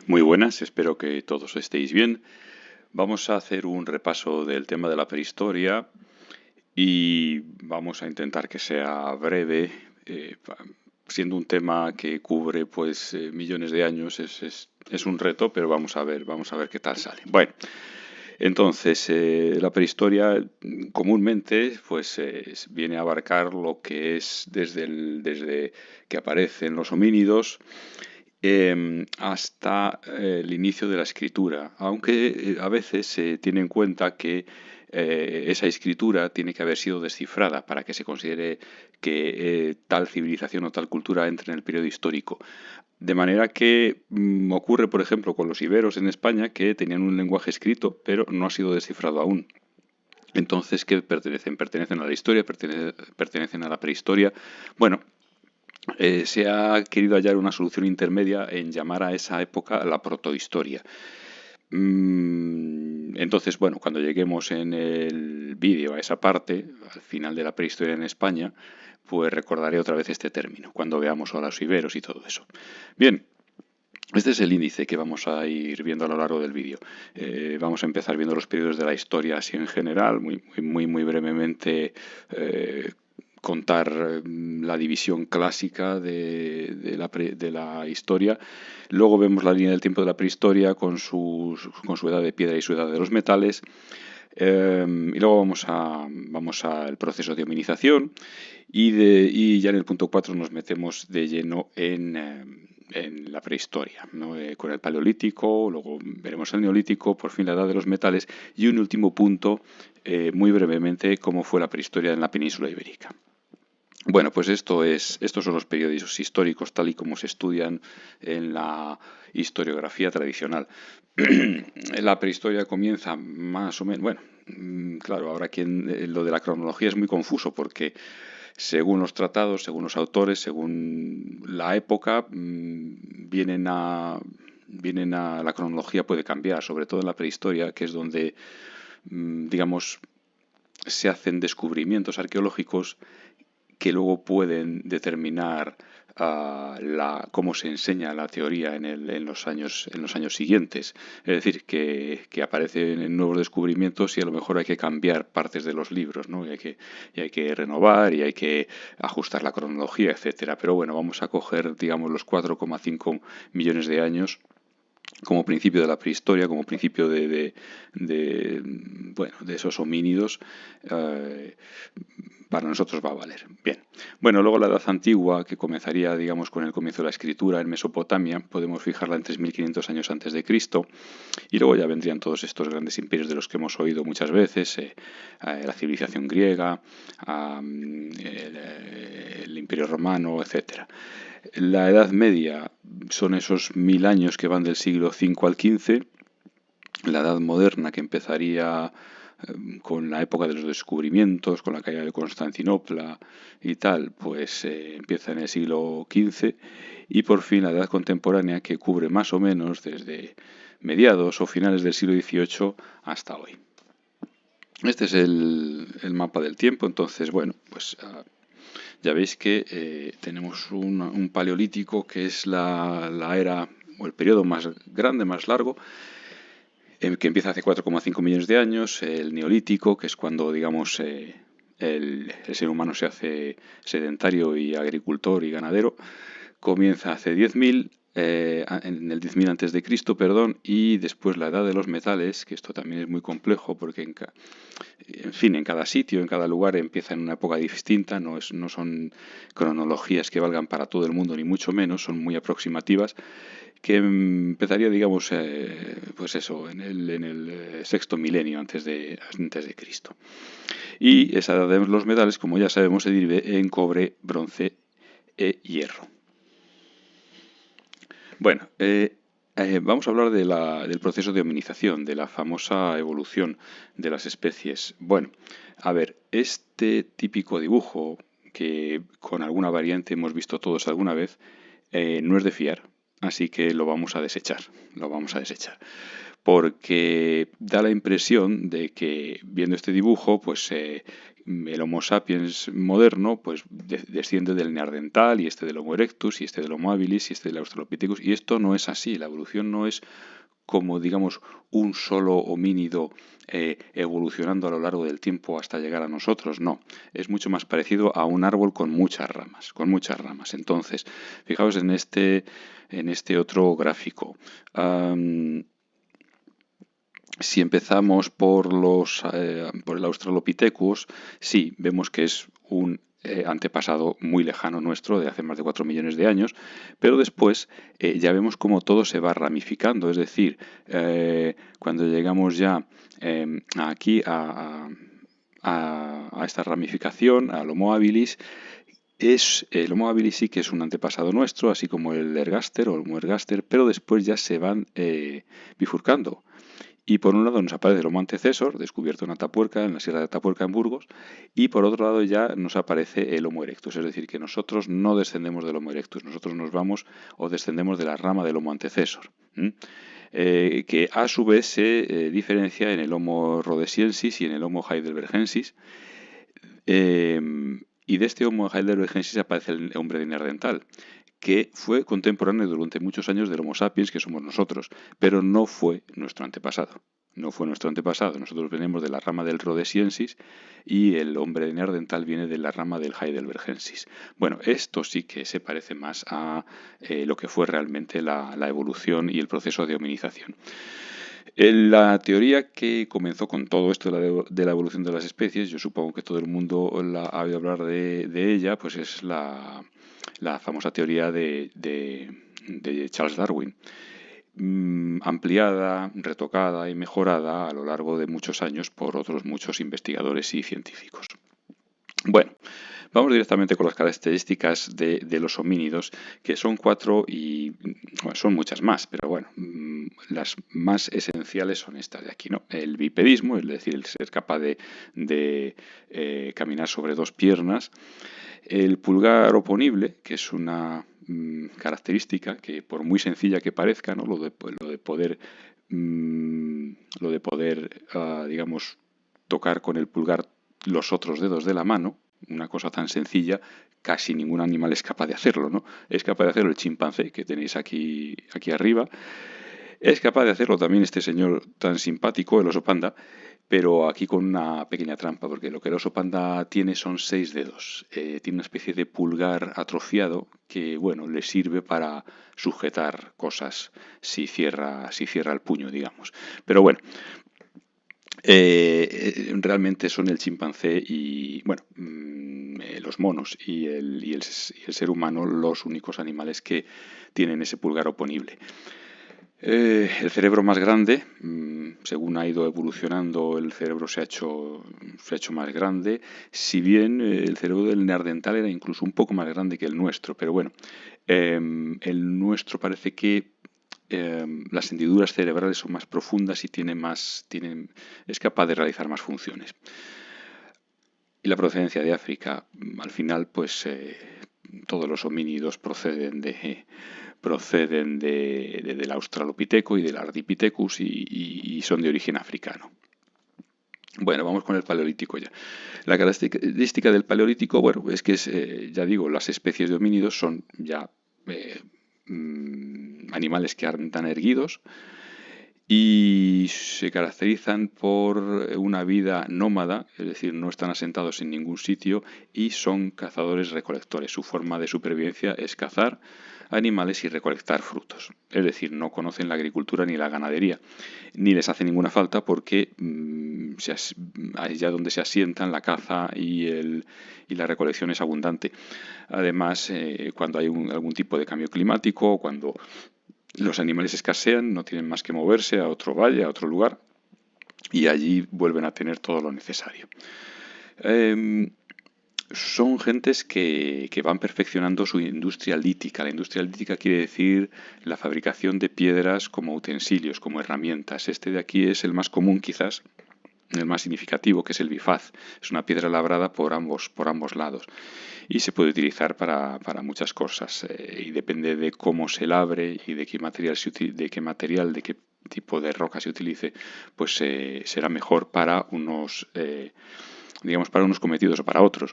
Muy buenas, espero que todos estéis bien. Vamos a hacer un repaso del tema de la prehistoria y vamos a intentar que sea breve, siendo un tema que cubre millones de años, es un reto, pero vamos a ver qué tal sale. Bueno, entonces la prehistoria comúnmente viene a abarcar lo que es desde que aparecen los homínidos hasta el inicio de la escritura, aunque a veces se tiene en cuenta que esa escritura tiene que haber sido descifrada para que se considere que tal civilización o tal cultura entre en el periodo histórico. De manera que ocurre, por ejemplo, con los iberos en España, que tenían un lenguaje escrito, pero no ha sido descifrado aún. Entonces, ¿qué pertenecen? ¿Pertenecen a la historia? ¿Pertenecen a la prehistoria? Bueno, se ha querido hallar una solución intermedia en llamar a esa época la protohistoria. Entonces, bueno, cuando lleguemos en el vídeo a esa parte, al final de la prehistoria en España, pues recordaré otra vez este término, cuando veamos a los iberos y todo eso. Bien, este es el índice que vamos a ir viendo a lo largo del vídeo. Vamos a empezar viendo los periodos de la historia así en general, muy brevemente, contar la división clásica de la historia. Luego vemos la línea del tiempo de la prehistoria con su edad de piedra y su edad de los metales. Y luego vamos al proceso de hominización y ya en el punto 4 nos metemos de lleno en la prehistoria, ¿no? Con el paleolítico, luego veremos el neolítico, por fin la edad de los metales y un último punto, muy brevemente, cómo fue la prehistoria en la península ibérica. Bueno, pues estos son los periodos históricos tal y como se estudian en la historiografía tradicional. La prehistoria comienza más o menos, bueno, claro, ahora lo de la cronología es muy confuso porque según los tratados, según los autores, según la época, la cronología puede cambiar, sobre todo en la prehistoria, que es donde, digamos, se hacen descubrimientos arqueológicos que luego pueden determinar cómo se enseña la teoría en los años siguientes. Es decir, que aparecen nuevos descubrimientos y a lo mejor hay que cambiar partes de los libros, ¿no? Y hay que renovar y hay que ajustar la cronología, etcétera. Pero bueno, vamos a coger, digamos, los 4,5 millones de años como principio de la prehistoria, como principio de esos homínidos. Para nosotros va a valer. Bien. Bueno, luego la Edad Antigua, que comenzaría, digamos, con el comienzo de la escritura en Mesopotamia, podemos fijarla en 3.500 años antes de Cristo, y luego ya vendrían todos estos grandes imperios de los que hemos oído muchas veces, la civilización griega, el Imperio Romano, etcétera. La Edad Media son esos 1000 años que van del siglo V al XV, la Edad Moderna que empezaría con la época de los descubrimientos, con la caída de Constantinopla y tal, pues empieza en el siglo XV, y por fin la Edad Contemporánea, que cubre más o menos desde mediados o finales del siglo XVIII hasta hoy. Este es el mapa del tiempo. Entonces, bueno, pues ya veis que tenemos un paleolítico, que es la era o el periodo más grande, más largo, que empieza hace 4,5 millones de años, el neolítico, que es cuando, digamos, el ser humano se hace sedentario y agricultor y ganadero, comienza hace 10.000, en el 10.000 antes de Cristo, perdón, y después la edad de los metales, que esto también es muy complejo porque en cada sitio, en cada lugar empieza en una época distinta, no son cronologías que valgan para todo el mundo, ni mucho menos, son muy aproximativas, que empezaría, digamos, pues eso, en el sexto milenio antes de Cristo. Y esa edad de los metales, como ya sabemos, se divide en cobre, bronce e hierro. Bueno, vamos a hablar del proceso de hominización, de la famosa evolución de las especies. Bueno, a ver, este típico dibujo, que con alguna variante hemos visto todos alguna vez, no es de fiar. Así que lo vamos a desechar, porque da la impresión de que, viendo este dibujo, pues el Homo sapiens moderno pues desciende del Neandertal y este del Homo erectus y este del Homo habilis y este del Australopithecus, y esto no es así. La evolución no es como, digamos, un solo homínido evolucionando a lo largo del tiempo hasta llegar a nosotros. No, es mucho más parecido a un árbol con muchas ramas, con muchas ramas. Entonces, fijaos en este otro gráfico. Si empezamos por el Australopithecus, sí, vemos que es un antepasado muy lejano nuestro, de hace más de 4 millones de años, pero después ya vemos cómo todo se va ramificando, es decir, cuando llegamos ya aquí a esta ramificación, al Homo habilis, el Homo habilis sí que es un antepasado nuestro, así como el ergaster o el Homo ergaster, pero después ya se van bifurcando. Y por un lado nos aparece el Homo antecesor, descubierto en Atapuerca, en la Sierra de Atapuerca, en Burgos, y por otro lado ya nos aparece el Homo erectus, es decir, que nosotros no descendemos del Homo erectus, nosotros nos vamos o descendemos de la rama del Homo antecesor, que a su vez se diferencia en el Homo rhodesiensis y en el Homo heidelbergensis, y de este Homo heidelbergensis aparece el hombre de Neandertal, que fue contemporáneo durante muchos años del Homo sapiens, que somos nosotros, pero no fue nuestro antepasado. No fue nuestro antepasado. Nosotros venimos de la rama del Rhodesiensis y el hombre de Neandertal viene de la rama del Heidelbergensis. Bueno, esto sí que se parece más a lo que fue realmente la evolución y el proceso de hominización. La teoría que comenzó con todo esto de la evolución de las especies, yo supongo que todo el mundo ha oído hablar de ella, pues es la famosa teoría de Charles Darwin, ampliada, retocada y mejorada a lo largo de muchos años por otros muchos investigadores y científicos. Bueno, vamos directamente con las características de los homínidos, que son 4 y bueno, son muchas más, pero bueno, las más esenciales son estas de aquí, ¿no? El bipedismo, es decir, el ser capaz de caminar sobre 2 piernas. El pulgar oponible, que es una característica que por muy sencilla que parezca, ¿no? Lo de poder, digamos, tocar con el pulgar los otros dedos de la mano, una cosa tan sencilla, casi ningún animal es capaz de hacerlo, ¿no? Es capaz de hacerlo el chimpancé, que tenéis aquí arriba. Es capaz de hacerlo también este señor tan simpático, el oso panda, pero aquí con una pequeña trampa, porque lo que el oso panda tiene son 6 dedos. Tiene una especie de pulgar atrofiado que, bueno, le sirve para sujetar cosas si cierra el puño, digamos. Pero bueno, realmente son el chimpancé y, bueno, los monos y el ser humano los únicos animales que tienen ese pulgar oponible. El cerebro más grande, según ha ido evolucionando, el cerebro se ha hecho más grande, si bien el cerebro del neandertal era incluso un poco más grande que el nuestro, pero bueno, el nuestro parece que las hendiduras cerebrales son más profundas y es capaz de realizar más funciones. Y la procedencia de África, al final, pues todos los homínidos proceden del Australopithecus y del Ardipithecus y son de origen africano. Bueno, vamos con el Paleolítico ya. La característica del Paleolítico, bueno, es que ya digo, las especies de homínidos son ya animales que andan erguidos y se caracterizan por una vida nómada, es decir, no están asentados en ningún sitio y son cazadores-recolectores. Su forma de supervivencia es cazar animales y recolectar frutos. Es decir, no conocen la agricultura ni la ganadería, ni les hace ninguna falta porque allá donde se asientan la caza y la recolección es abundante. Además, cuando hay algún tipo de cambio climático, cuando los animales escasean, no tienen más que moverse a otro valle, a otro lugar, y allí vuelven a tener todo lo necesario. Son gentes que van perfeccionando su industria lítica. La industria lítica quiere decir la fabricación de piedras como utensilios, como herramientas. Este de aquí es el más común quizás, el más significativo, que es el bifaz. Es una piedra labrada por ambos lados y se puede utilizar para muchas cosas y depende de cómo se labre y de qué material, de qué tipo de roca se utilice, pues será mejor para digamos, para unos cometidos o para otros.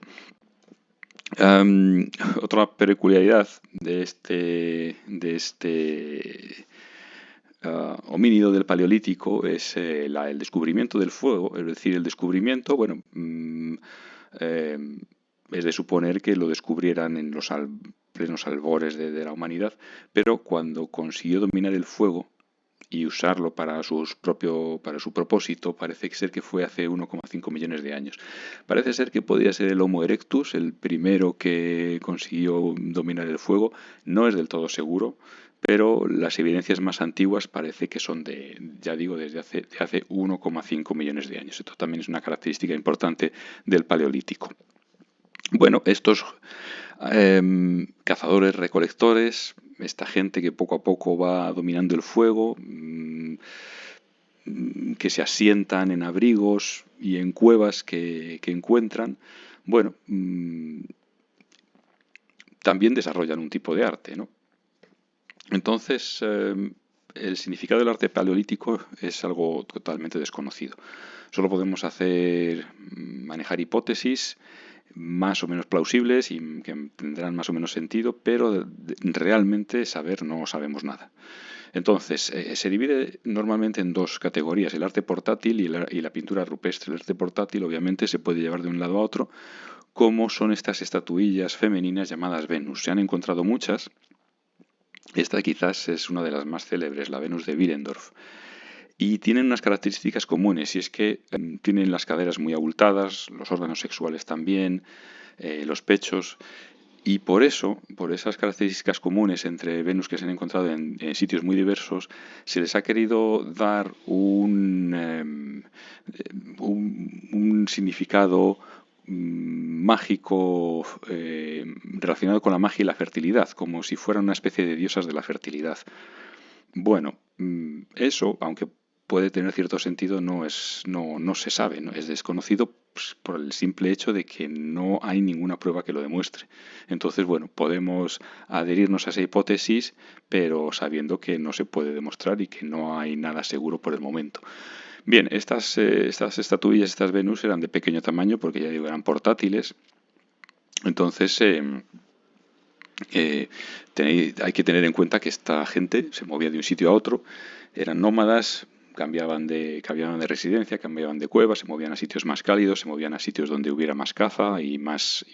Otra peculiaridad de este homínido del Paleolítico es el descubrimiento del fuego, es decir, el descubrimiento, bueno, es de suponer que lo descubrieran en los plenos albores de la humanidad, pero cuando consiguió dominar el fuego y usarlo para su propósito, parece ser que fue hace 1,5 millones de años. Parece ser que podría ser el Homo erectus, el primero que consiguió dominar el fuego. No es del todo seguro, pero las evidencias más antiguas parece que son ya digo, desde hace 1,5 millones de años. Esto también es una característica importante del Paleolítico. Bueno, estos cazadores recolectores, esta gente que poco a poco va dominando el fuego, que se asientan en abrigos y en cuevas que encuentran, bueno, también desarrollan un tipo de arte, ¿no? Entonces, el significado del arte paleolítico es algo totalmente desconocido. Solo podemos manejar hipótesis más o menos plausibles y que tendrán más o menos sentido, pero realmente no sabemos nada. Entonces, se divide normalmente en dos categorías, el arte portátil y la pintura rupestre. El arte portátil obviamente se puede llevar de un lado a otro, como son estas estatuillas femeninas llamadas Venus. Se han encontrado muchas. Esta quizás es una de las más célebres, la Venus de Willendorf. Y tienen unas características comunes, y es que tienen las caderas muy abultadas, los órganos sexuales también, los pechos, y por esas características comunes entre Venus que se han encontrado en sitios muy diversos, se les ha querido dar un significado mágico relacionado con la magia y la fertilidad, como si fueran una especie de diosas de la fertilidad. Bueno, eso, aunque puede tener cierto sentido, no se sabe, ¿no? Es desconocido pues, por el simple hecho de que no hay ninguna prueba que lo demuestre. Entonces, bueno, podemos adherirnos a esa hipótesis, pero sabiendo que no se puede demostrar y que no hay nada seguro por el momento. Bien, estas estatuillas, estas Venus, eran de pequeño tamaño porque ya digo, eran portátiles. Entonces, hay que tener en cuenta que esta gente se movía de un sitio a otro, eran nómadas, cambiaban de residencia, cambiaban de cuevas, se movían a sitios más cálidos, se movían a sitios donde hubiera más caza y más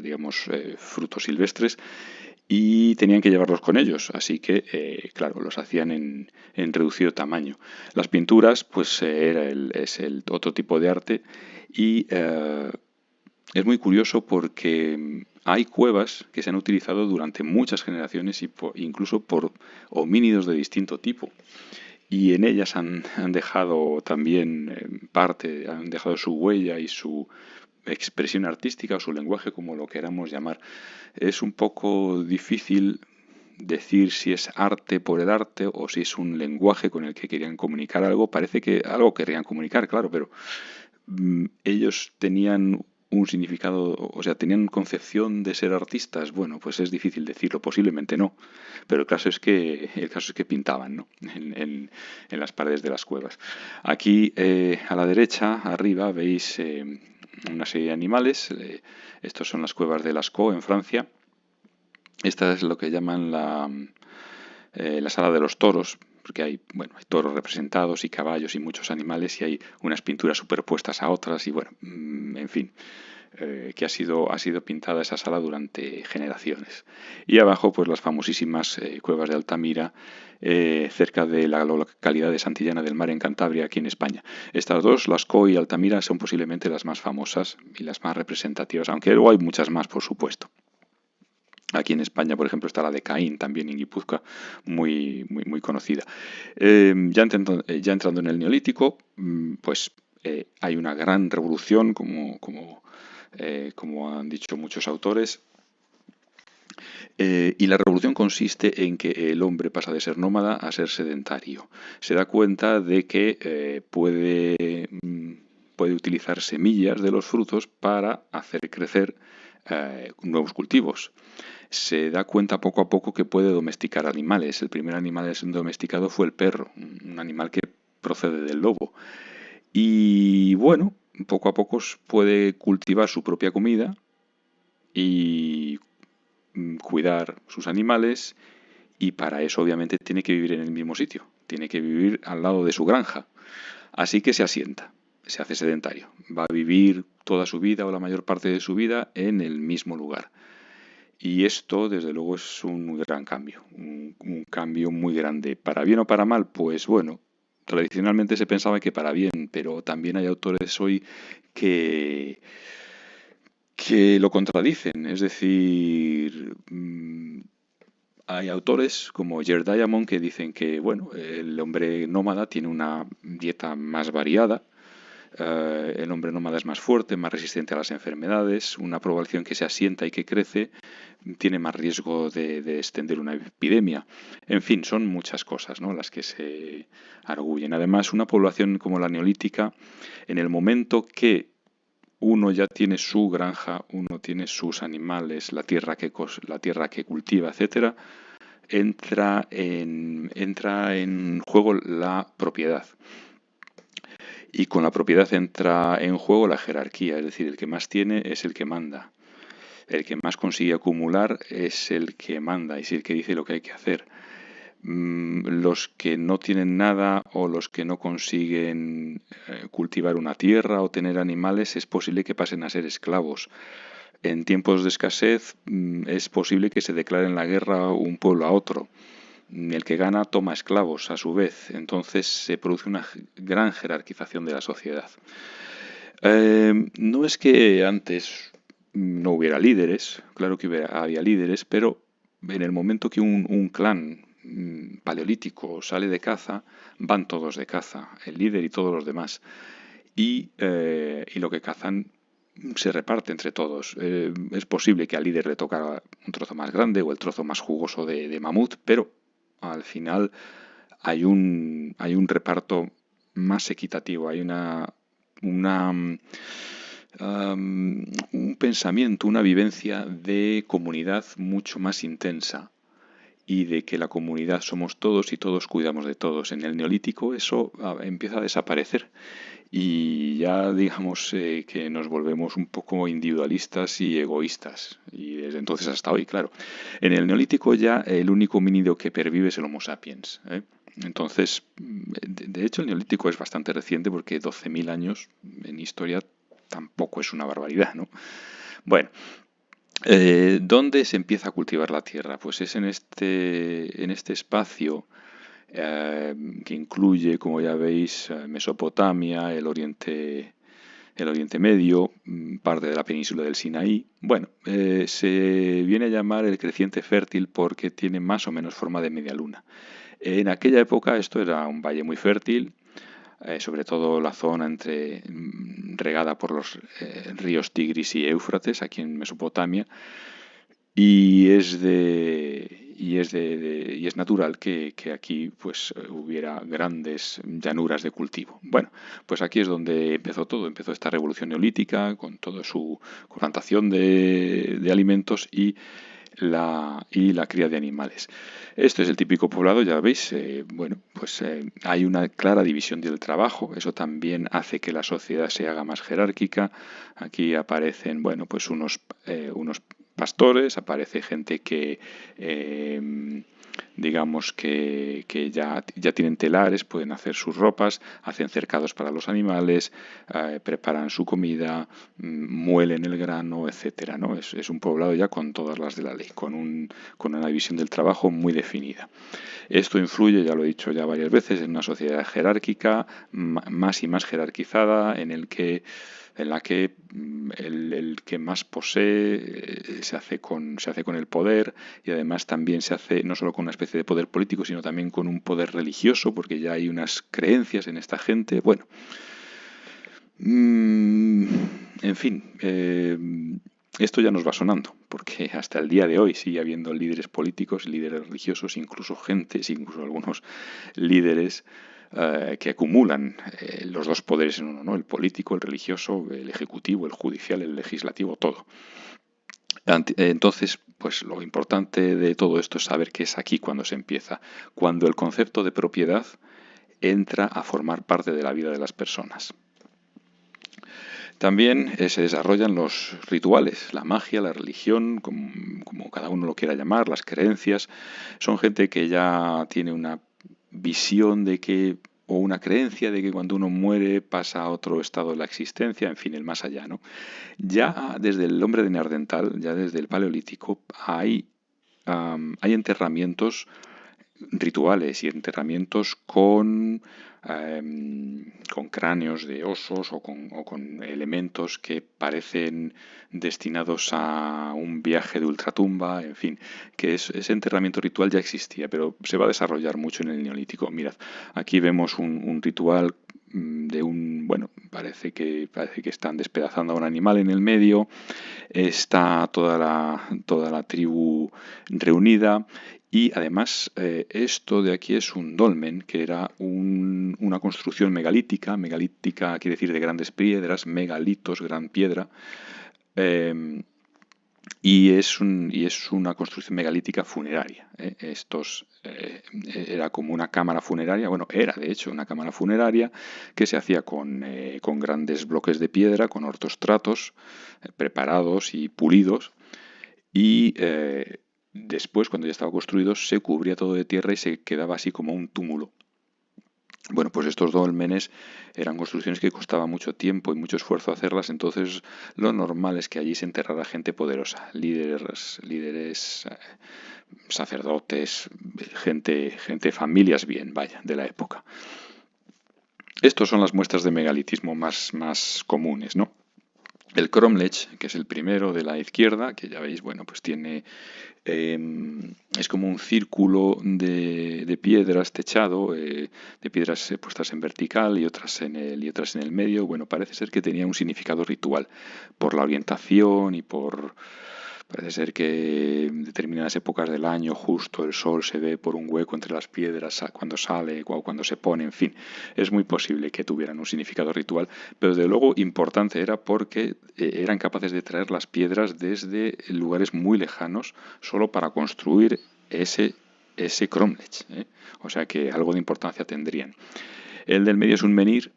digamos, frutos silvestres, y tenían que llevarlos con ellos, así que, claro, los hacían en reducido tamaño. Las pinturas, pues es el otro tipo de arte, y es muy curioso porque hay cuevas que se han utilizado durante muchas generaciones y incluso por homínidos de distinto tipo. Y en ellas han dejado también han dejado su huella y su expresión artística o su lenguaje, como lo queramos llamar. Es un poco difícil decir si es arte por el arte o si es un lenguaje con el que querían comunicar algo. Parece que algo querían comunicar, claro, pero ellos tenían un significado, o sea, tenían concepción de ser artistas. Bueno, pues es difícil decirlo, posiblemente no, pero el caso es que pintaban, ¿no? en las paredes de las cuevas. Aquí a la derecha, arriba, veis una serie de animales. Estos son las cuevas de Lascaux en Francia. Esta es lo que llaman la sala de los toros, porque hay toros representados y caballos y muchos animales, y hay unas pinturas superpuestas a otras, y bueno, en fin, que ha sido pintada esa sala durante generaciones. Y abajo, pues las famosísimas cuevas de Altamira, cerca de la localidad de Santillana del Mar, en Cantabria, aquí en España. Estas dos, Lascaux y Altamira, son posiblemente las más famosas y las más representativas, aunque luego hay muchas más, por supuesto. Aquí en España, por ejemplo, está la de Caín, también en Guipúzcoa, muy conocida. Ya entrando en el Neolítico, pues hay una gran revolución, como han dicho muchos autores, y la revolución consiste en que el hombre pasa de ser nómada a ser sedentario. Se da cuenta de que puede utilizar semillas de los frutos para hacer crecer nuevos cultivos. Se da cuenta poco a poco que puede domesticar animales. El primer animal domesticado fue el perro, un animal que procede del lobo. Y bueno, poco a poco puede cultivar su propia comida y cuidar sus animales, y para eso obviamente tiene que vivir en el mismo sitio, tiene que vivir al lado de su granja. Así que se asienta, se hace sedentario, va a vivir toda su vida o la mayor parte de su vida en el mismo lugar. Y esto, desde luego, es un gran cambio, un cambio muy grande. ¿Para bien o para mal? Pues bueno, tradicionalmente se pensaba que para bien, pero también hay autores hoy que, que lo contradicen. Es decir, hay autores como Jared Diamond que dicen que bueno, el hombre nómada tiene una dieta más variada, el hombre nómada es más fuerte, más resistente a las enfermedades, una población que se asienta y que crece tiene más riesgo de extender una epidemia. En fin, son muchas cosas, ¿no?, las que se arguyen. Además, una población como la neolítica, en el momento que uno ya tiene su granja, uno tiene sus animales, la tierra que cultiva, etcétera, entra en juego la propiedad. Y con la propiedad entra en juego la jerarquía, es decir, el que más tiene es el que manda. El que más consigue acumular es el que manda, es el que dice lo que hay que hacer. Los que no tienen nada o los que no consiguen cultivar una tierra o tener animales, es posible que pasen a ser esclavos. En tiempos de escasez es posible que se declaren la guerra un pueblo a otro. El que gana toma esclavos a su vez. Entonces se produce una gran jerarquización de la sociedad. No es que antes no hubiera líderes, claro que había líderes, pero en el momento que un clan paleolítico sale de caza, van todos de caza, el líder y todos los demás. Y lo que cazan se reparte entre todos. Es posible que al líder le tocara un trozo más grande o el trozo más jugoso de mamut, pero al final hay un reparto más equitativo, hay un pensamiento, una vivencia de comunidad mucho más intensa, y de que la comunidad somos todos y todos cuidamos de todos. En el neolítico eso empieza a desaparecer y ya digamos que nos volvemos un poco individualistas y egoístas, y desde entonces hasta hoy, claro. En el neolítico ya el único homínido que pervive es el Homo sapiens, ¿eh? Entonces, de hecho el neolítico es bastante reciente, porque 12.000 años en historia tampoco es una barbaridad, ¿no? Bueno, ¿dónde se empieza a cultivar la tierra? Pues es en este espacio que incluye, como ya veis, Mesopotamia, el Oriente Medio, parte de la península del Sinaí. Bueno, se viene a llamar el creciente fértil porque tiene más o menos forma de media luna. En aquella época esto era un valle muy fértil, sobre todo la zona regada por los ríos Tigris y Éufrates, aquí en Mesopotamia, y es natural que aquí pues hubiera grandes llanuras de cultivo. Bueno, pues aquí es donde empezó todo, empezó esta revolución neolítica con toda su plantación de alimentos y la cría de animales. Este es el típico poblado, ya veis. Bueno, pues hay una clara división del trabajo. Eso también hace que la sociedad se haga más jerárquica. Aquí aparecen, bueno, pues unos pastores, aparece gente que digamos que ya tienen telares, pueden hacer sus ropas, hacen cercados para los animales, preparan su comida, muelen el grano, etcétera, ¿no? Es un poblado ya con todas las de la ley, con una división del trabajo muy definida. Esto influye, ya lo he dicho ya varias veces, en una sociedad jerárquica, más y más jerarquizada, en la que el que más posee se hace con el poder, y además también se hace no solo con una especie de poder político, sino también con un poder religioso, porque ya hay unas creencias en esta gente. Bueno, en fin, esto ya nos va sonando, porque hasta el día de hoy sigue habiendo líderes políticos, líderes religiosos, incluso algunos líderes que acumulan los dos poderes en uno, ¿no? El político, el religioso, el ejecutivo, el judicial, el legislativo, todo. Entonces, pues lo importante de todo esto es saber que es aquí cuando se empieza, cuando el concepto de propiedad entra a formar parte de la vida de las personas. También se desarrollan los rituales, la magia, la religión, como cada uno lo quiera llamar, las creencias. Son gente que ya tiene una visión de que, o una creencia de que cuando uno muere pasa a otro estado de la existencia, en fin, el más allá, ¿no? Ya desde el hombre de Neandertal, ya desde el Paleolítico, hay enterramientos rituales y enterramientos con cráneos de osos o con elementos que parecen destinados a un viaje de ultratumba, en fin, que ese enterramiento ritual ya existía, pero se va a desarrollar mucho en el Neolítico. Mirad, aquí vemos un ritual bueno, parece que están despedazando a un animal en el medio, está toda la tribu reunida y además esto de aquí es un dolmen, que era una construcción megalítica. Megalítica quiere decir de grandes piedras, megalitos, gran piedra. eh, y es una construcción megalítica funeraria. Era como una cámara funeraria, bueno, era de hecho una cámara funeraria que se hacía con grandes bloques de piedra, con ortostratos preparados y pulidos, y después, cuando ya estaba construido, se cubría todo de tierra y se quedaba así como un túmulo. Bueno, pues estos dólmenes eran construcciones que costaba mucho tiempo y mucho esfuerzo hacerlas, entonces lo normal es que allí se enterrara gente poderosa, líderes, sacerdotes, familias bien, vaya, de la época. Estas son las muestras de megalitismo más comunes, ¿no? El cromlech, que es el primero de la izquierda, que ya veis, bueno, pues es como un círculo de piedras techado, de piedras puestas en vertical y otras en el medio. Bueno, parece ser que tenía un significado ritual por la orientación y parece ser que en determinadas épocas del año justo el sol se ve por un hueco entre las piedras cuando sale o cuando se pone, en fin. Es muy posible que tuvieran un significado ritual, pero desde luego importante era porque eran capaces de traer las piedras desde lugares muy lejanos solo para construir ese cromlech, ¿eh? O sea que algo de importancia tendrían. El del medio es un menhir.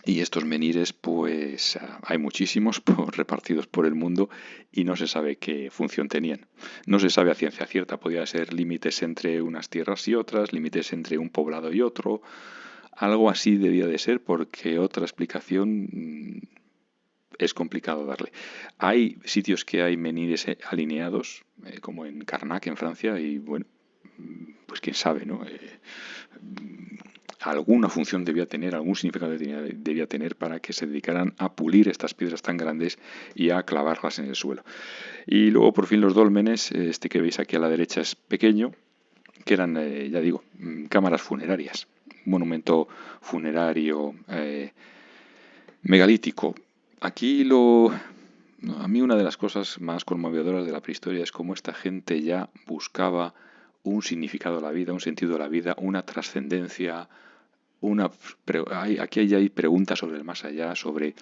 Y estos menhires, pues hay muchísimos repartidos por el mundo y no se sabe qué función tenían. No se sabe a ciencia cierta, podía ser límites entre unas tierras y otras, límites entre un poblado y otro. Algo así debía de ser porque otra explicación es complicado darle. Hay sitios que hay menhires alineados, como en Karnak, en Francia, y bueno, pues quién sabe, ¿no? Alguna función debía tener, algún significado debía tener para que se dedicaran a pulir estas piedras tan grandes y a clavarlas en el suelo. Y luego, por fin, los dólmenes, este que veis aquí a la derecha es pequeño, que eran, ya digo, cámaras funerarias, un monumento funerario megalítico. Aquí a mí una de las cosas más conmovedoras de la prehistoria es cómo esta gente ya buscaba un significado de la vida, un sentido de la vida, una trascendencia. Aquí hay preguntas sobre el más allá, sobre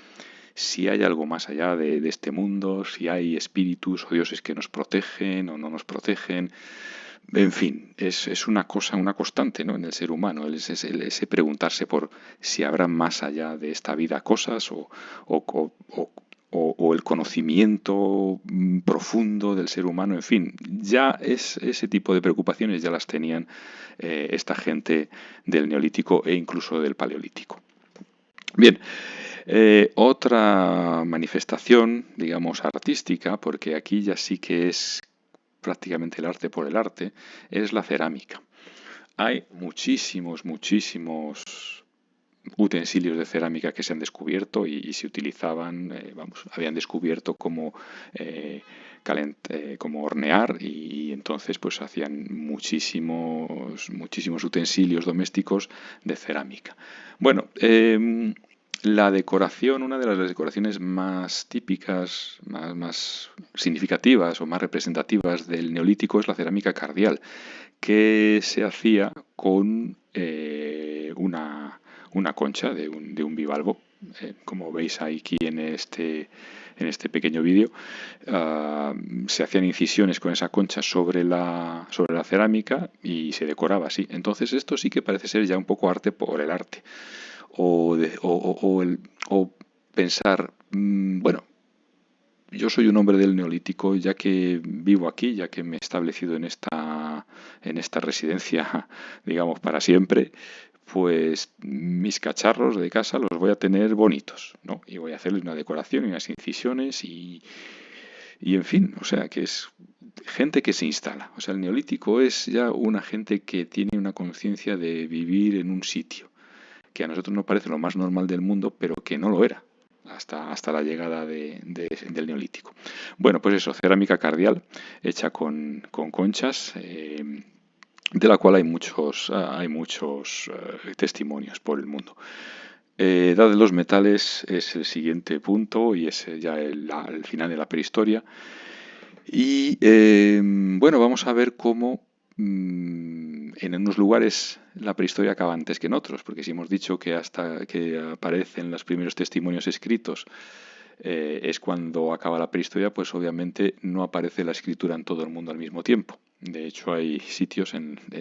si hay algo más allá de este mundo, si hay espíritus o dioses que nos protegen o no nos protegen. En fin, es una cosa, una constante, ¿no?, en el ser humano, ese preguntarse por si habrá más allá de esta vida cosas o el conocimiento profundo del ser humano, en fin, ya ese tipo de preocupaciones ya las tenían esta gente del Neolítico e incluso del Paleolítico. Bien, otra manifestación, digamos, artística, porque aquí ya sí que es prácticamente el arte por el arte, es la cerámica. Hay muchísimos utensilios de cerámica que se han descubierto y se utilizaban, habían descubierto cómo hornear y entonces pues hacían muchísimos utensilios domésticos de cerámica. Bueno, la decoración, una de las decoraciones más típicas, más significativas o más representativas del Neolítico es la cerámica cardial, que se hacía con una concha de un bivalvo. Como veis aquí en este pequeño vídeo, se hacían incisiones con esa concha sobre la cerámica y se decoraba así. Entonces esto sí que parece ser ya un poco arte por el arte. O pensar, bueno, yo soy un hombre del Neolítico, ya que vivo aquí, ya que me he establecido en esta residencia, digamos, para siempre, pues mis cacharros de casa los voy a tener bonitos, ¿no? Y voy a hacerles una decoración y unas incisiones y en fin, o sea, que es gente que se instala. O sea, el Neolítico es ya una gente que tiene una conciencia de vivir en un sitio, que a nosotros nos parece lo más normal del mundo, pero que no lo era hasta la llegada del Neolítico. Bueno, pues eso, cerámica cardial hecha con conchas, de la cual hay muchos testimonios por el mundo. Edad de los metales es el siguiente punto y es ya el final de la prehistoria. Y bueno, vamos a ver cómo en unos lugares la prehistoria acaba antes que en otros, porque si hemos dicho que hasta que aparecen los primeros testimonios escritos es cuando acaba la prehistoria, pues obviamente no aparece la escritura en todo el mundo al mismo tiempo. De hecho, hay sitios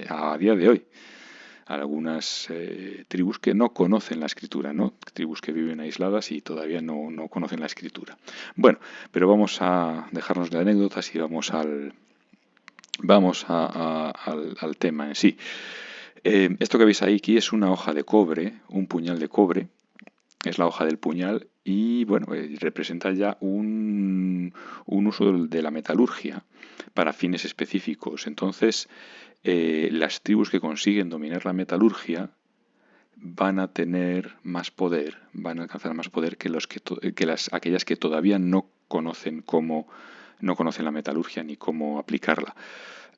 a día de hoy, algunas tribus que no conocen la escritura, ¿no? Tribus que viven aisladas y todavía no conocen la escritura. Bueno, pero vamos a dejarnos de anécdotas y vamos al tema en sí. Esto que veis aquí es una hoja de cobre, un puñal de cobre, es la hoja del puñal y bueno, representa ya un uso de la metalurgia para fines específicos. Entonces, las tribus que consiguen dominar la metalurgia van a tener más poder, van a alcanzar más poder que aquellas que todavía no conocen la metalurgia ni cómo aplicarla.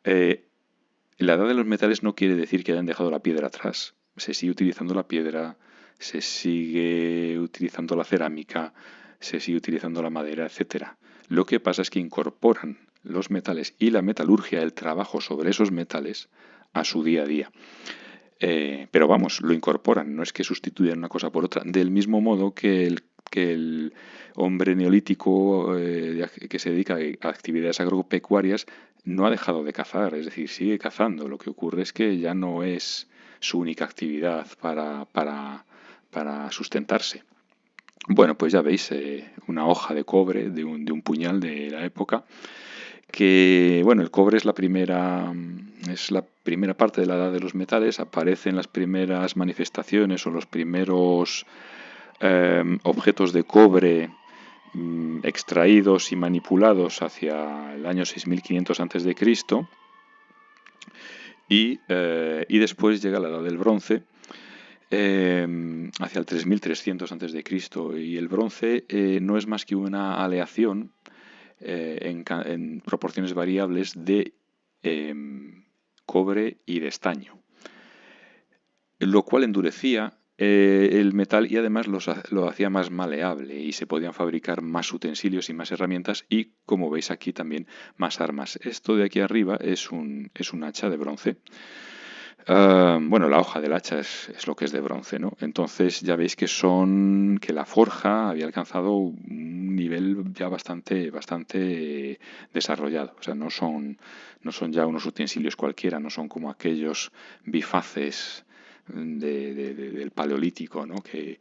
La edad de los metales no quiere decir que hayan dejado la piedra atrás. Se sigue utilizando la piedra, se sigue utilizando la cerámica, se sigue utilizando la madera, etcétera. Lo que pasa es que incorporan los metales y la metalurgia, el trabajo sobre esos metales, a su día a día. Pero vamos, lo incorporan, no es que sustituyan una cosa por otra, del mismo modo que el hombre neolítico que se dedica a actividades agropecuarias no ha dejado de cazar, es decir, sigue cazando. Lo que ocurre es que ya no es su única actividad para sustentarse. Bueno, pues ya veis, una hoja de cobre de un puñal de la época, que bueno, el cobre es la primera parte de la edad de los metales, aparecen las primeras manifestaciones o los primeros objetos de cobre extraídos y manipulados hacia el año 6500 a.C. Y después llega la edad del bronce, hacia el 3300 a.C. Y el bronce no es más que una aleación en proporciones variables de cobre y de estaño, lo cual endurecía el metal y además lo hacía más maleable y se podían fabricar más utensilios y más herramientas y, como veis aquí, también más armas. Esto de aquí arriba es un hacha de bronce. Bueno, la hoja del hacha es lo que es de bronce, ¿no? Entonces ya veis que la forja había alcanzado un nivel ya bastante desarrollado. O sea, no son ya unos utensilios cualquiera, no son como aquellos bifaces del Paleolítico, ¿no? Que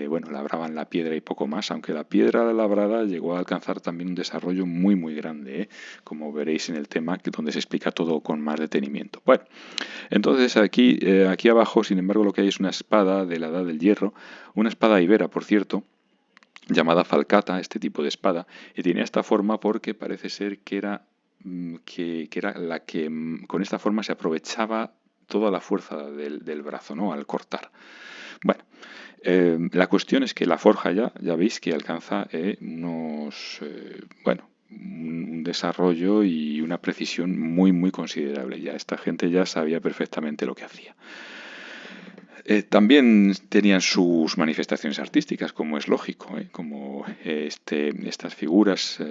bueno, labraban la piedra y poco más, aunque la piedra labrada llegó a alcanzar también un desarrollo muy grande, ¿eh? Como veréis en el tema, donde se explica todo con más detenimiento. Bueno, entonces aquí abajo, sin embargo, lo que hay es una espada de la Edad del Hierro, una espada ibera, por cierto, llamada falcata, este tipo de espada, y tenía esta forma porque parece ser que era la que con esta forma se aprovechaba toda la fuerza del brazo, ¿no? Al cortar. Bueno, la cuestión es que la forja ya veis que alcanza un desarrollo y una precisión muy considerable. Ya esta gente ya sabía perfectamente lo que hacía. También tenían sus manifestaciones artísticas, como es lógico, como estas figuras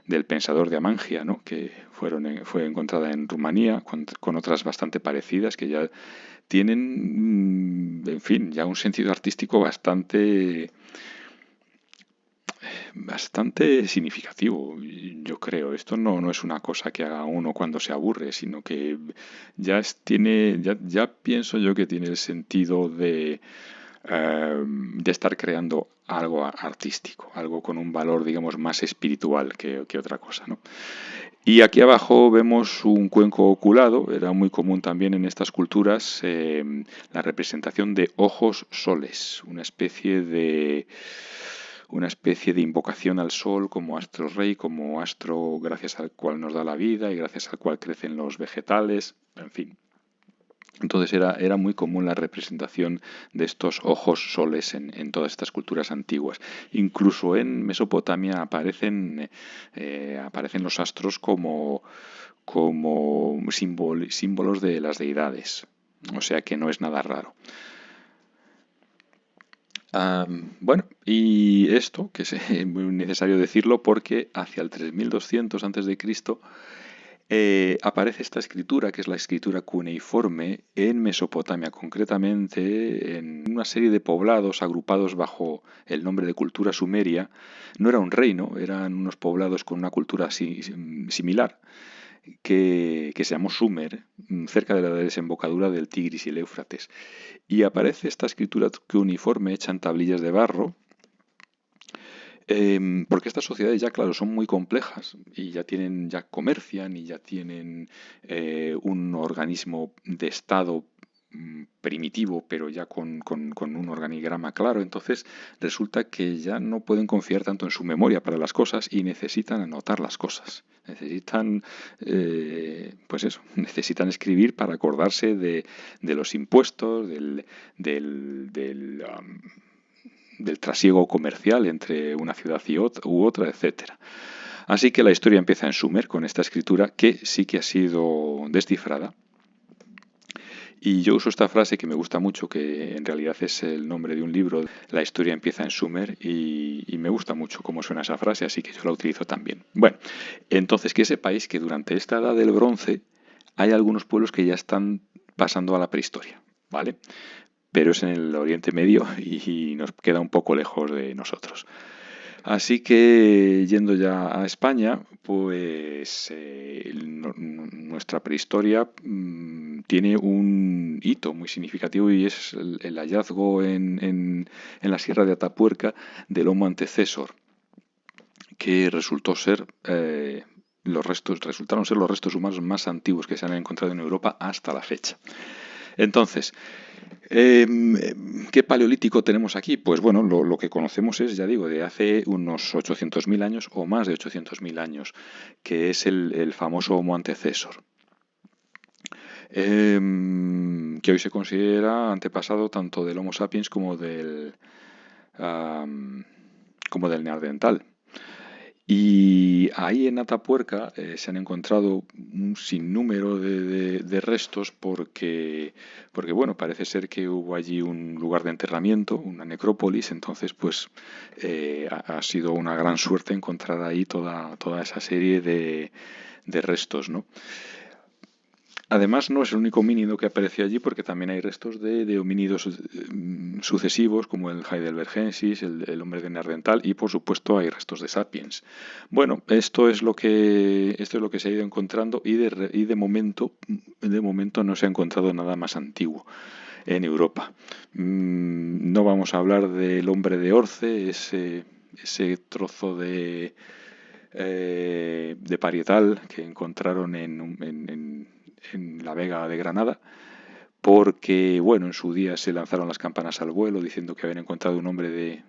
del pensador de Amangia, ¿no? Que fue encontrada en Rumanía, con otras bastante parecidas, que ya tienen, en fin, ya un sentido artístico bastante significativo, yo creo. Esto no es una cosa que haga uno cuando se aburre, sino que ya pienso yo que tiene el sentido de estar creando algo artístico, algo con un valor, digamos, más espiritual que otra cosa, ¿no? Y aquí abajo vemos un cuenco oculado, era muy común también en estas culturas la representación de ojos soles, una especie de invocación al sol como astro rey, como astro gracias al cual nos da la vida y gracias al cual crecen los vegetales, en fin. Entonces era muy común la representación de estos ojos soles en todas estas culturas antiguas. Incluso en Mesopotamia aparecen los astros como símbolos de las deidades. O sea que no es nada raro. Bueno, y esto, que es muy necesario decirlo porque hacia el 3200 a.C. Aparece esta escritura, que es la escritura cuneiforme, en Mesopotamia, concretamente en una serie de poblados agrupados bajo el nombre de cultura sumeria. No era un reino, eran unos poblados con una cultura similar, que se llamó Sumer, cerca de la desembocadura del Tigris y el Éufrates. Y aparece esta escritura cuneiforme hecha en tablillas de barro, porque estas sociedades ya, claro, son muy complejas y ya comercian y ya tienen un organismo de Estado primitivo, pero ya con un organigrama claro. Entonces resulta que ya no pueden confiar tanto en su memoria para las cosas y necesitan anotar las cosas. Necesitan, pues eso, necesitan escribir para acordarse de los impuestos, del trasiego comercial entre una ciudad u otra, etcétera. Así que la historia empieza en Sumer con esta escritura que sí que ha sido descifrada. Y yo uso esta frase que me gusta mucho, que en realidad es el nombre de un libro. La historia empieza en Sumer y me gusta mucho cómo suena esa frase, así que yo la utilizo también. Bueno, entonces que sepáis que durante esta edad del bronce hay algunos pueblos que ya están pasando a la prehistoria, ¿vale? Pero es en el Oriente Medio y nos queda un poco lejos de nosotros. Así que yendo ya a España, pues nuestra prehistoria tiene un hito muy significativo y es el hallazgo en la Sierra de Atapuerca del Homo antecesor, que resultaron ser los restos humanos más antiguos que se han encontrado en Europa hasta la fecha. Entonces, ¿qué paleolítico tenemos aquí? Pues bueno, lo que conocemos es, ya digo, de hace unos 800.000 años o más de 800.000 años, que es el famoso Homo antecesor, que hoy se considera antepasado tanto del Homo sapiens como del neandertal. Y ahí en Atapuerca se han encontrado un sinnúmero de restos porque, bueno, parece ser que hubo allí un lugar de enterramiento, una necrópolis. Entonces pues ha sido una gran suerte encontrar ahí toda esa serie de restos, ¿no? Además, no es el único homínido que apareció allí, porque también hay restos de homínidos sucesivos, como el heidelbergensis, el hombre de Neandertal, y por supuesto hay restos de sapiens. Bueno, esto es lo que se ha ido encontrando y de momento no se ha encontrado nada más antiguo en Europa. No vamos a hablar del hombre de Orce, ese trozo de parietal que encontraron en la Vega de Granada, porque, bueno, en su día se lanzaron las campanas al vuelo diciendo que habían encontrado un hombre de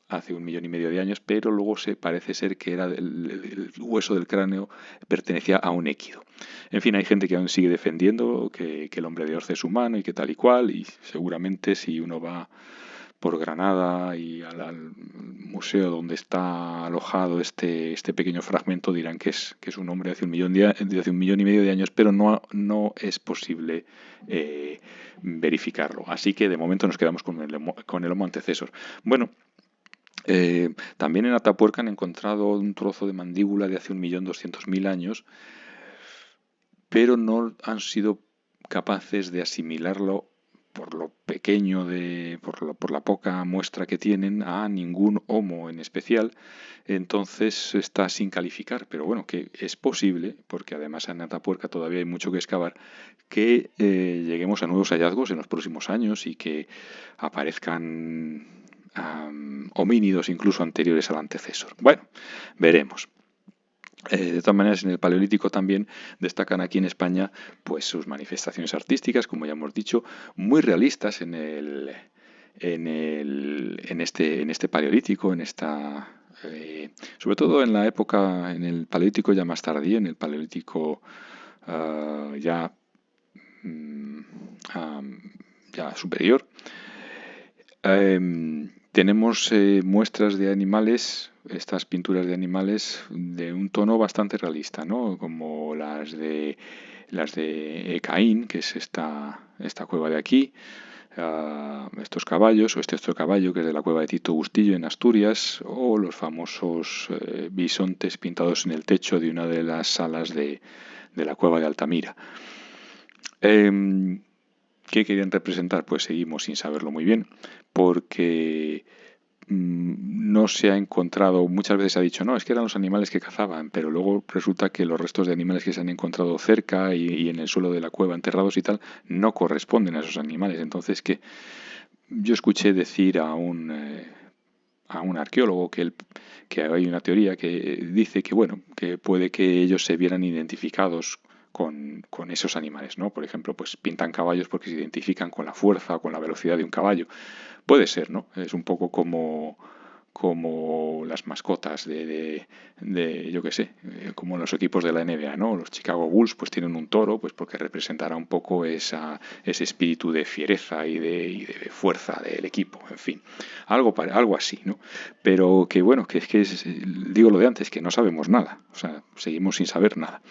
hace 1,5 millones de años, pero luego parece ser que era el hueso del cráneo pertenecía a un équido. En fin, hay gente que aún sigue defendiendo que el hombre de Orce es humano y que tal y cual, y seguramente si uno va por Granada y al museo donde está alojado este pequeño fragmento, dirán que es un hombre de hace 1,5 millones de años, pero no es posible verificarlo. Así que de momento nos quedamos con el Homo antecesor. Bueno, también en Atapuerca han encontrado un trozo de mandíbula de hace 1.200.000 años, pero no han sido capaces de asimilarlo por lo pequeño por la poca muestra que tienen, a ningún homo en especial. Entonces está sin calificar, pero bueno, que es posible, porque además en Atapuerca todavía hay mucho que excavar, que lleguemos a nuevos hallazgos en los próximos años y que aparezcan homínidos incluso anteriores al antecesor. Bueno, veremos. De todas maneras, en el Paleolítico también destacan aquí en España pues sus manifestaciones artísticas, como ya hemos dicho, muy realistas en este Paleolítico, sobre todo en la época, en el Paleolítico ya más tardío, en el Paleolítico ya, ya superior. Tenemos muestras de animales, estas pinturas de animales de un tono bastante realista, ¿no? Como las de Ecaín, que es esta cueva de aquí, estos caballos, o este otro caballo que es de la cueva de Tito Bustillo en Asturias, o los famosos bisontes pintados en el techo de una de las salas de la cueva de Altamira. ¿Qué querían representar? Pues seguimos sin saberlo muy bien, porque no se ha encontrado, muchas veces se ha dicho, no, es que eran los animales que cazaban, pero luego resulta que los restos de animales que se han encontrado cerca y en el suelo de la cueva enterrados y tal, no corresponden a esos animales. Entonces, que yo escuché decir a un arqueólogo que hay una teoría que dice que, bueno, que puede que ellos se vieran identificados con esos animales, ¿no? Por ejemplo, pues pintan caballos porque se identifican con la fuerza o con la velocidad de un caballo. Puede ser, ¿no? Es un poco como las mascotas yo qué sé, como los equipos de la NBA, ¿no? Los Chicago Bulls pues tienen un toro, pues porque representará un poco ese espíritu de fiereza y de fuerza del equipo, en fin, algo así, ¿no? Pero que bueno, que digo lo de antes, que no sabemos nada, o sea, seguimos sin saber nada.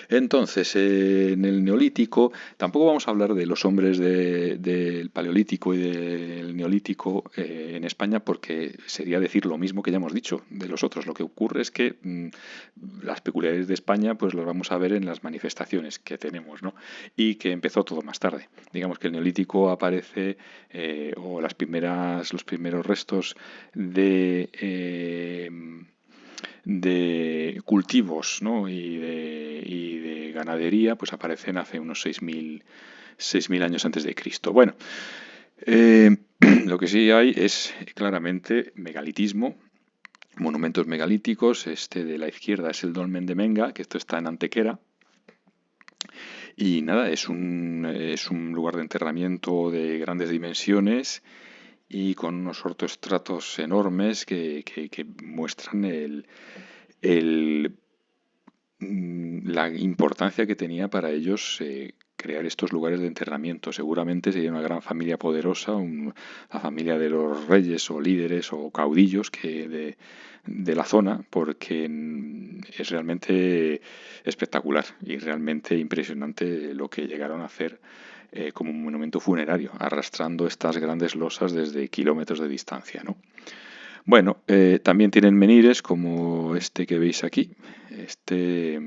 Entonces, en el Neolítico, tampoco vamos a hablar de los hombres del Paleolítico y del Neolítico en España, porque sería decir lo mismo que ya hemos dicho de los otros. Lo que ocurre es que las peculiaridades de España pues los vamos a ver en las manifestaciones que tenemos, ¿no? Y que empezó todo más tarde. Digamos que el Neolítico aparece, o los primeros restos de cultivos, ¿no? y de ganadería pues aparecen hace unos 6.000 años antes de Cristo. Bueno, lo que sí hay es claramente megalitismo, monumentos megalíticos. Este de la izquierda es el Dolmen de Menga, que esto está en Antequera. Y nada, es un lugar de enterramiento de grandes dimensiones y con unos ortoestratos enormes que muestran la importancia que tenía para ellos crear estos lugares de enterramiento. Seguramente sería una gran familia poderosa, la familia de los reyes o líderes o caudillos de la zona, porque es realmente espectacular y realmente impresionante lo que llegaron a hacer como un monumento funerario, arrastrando estas grandes losas desde kilómetros de distancia, ¿no? Bueno, también tienen menires como este que veis aquí. Este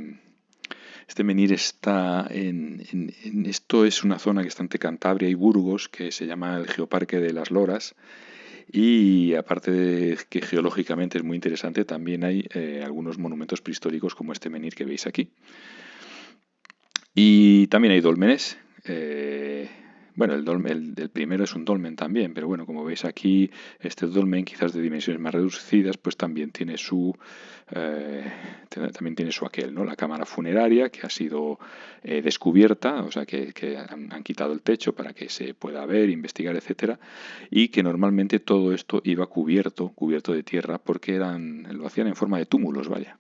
menhir está esto es una zona que está entre Cantabria y Burgos, que se llama el Geoparque de las Loras. Y aparte de que geológicamente es muy interesante, también hay algunos monumentos prehistóricos como este menhir que veis aquí. Y también hay dólmenes. Bueno, el primero es un dolmen también, pero bueno, como veis aquí, este dolmen quizás de dimensiones más reducidas, pues también tiene también tiene su aquel, ¿no? La cámara funeraria que ha sido descubierta, o sea que han quitado el techo para que se pueda ver, investigar, etcétera, y que normalmente todo esto iba cubierto de tierra porque lo hacían en forma de túmulos, vaya.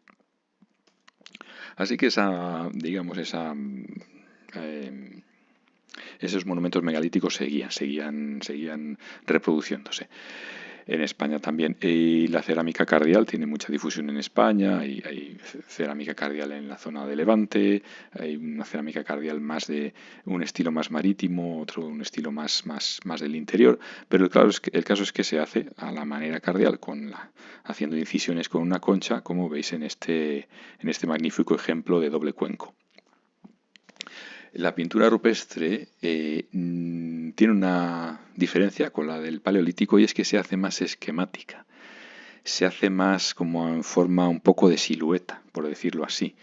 Así que esos monumentos megalíticos seguían reproduciéndose. En España también. Y la cerámica cardial tiene mucha difusión en España. Hay cerámica cardial en la zona de Levante. Hay una cerámica cardial más de un estilo más marítimo, otro un estilo más del interior. Pero el caso es que se hace a la manera cardial, haciendo incisiones con una concha, como veis en este magnífico ejemplo de doble cuenco. La pintura rupestre tiene una diferencia con la del Paleolítico y es que se hace más esquemática, se hace más como en forma un poco de silueta, por decirlo así.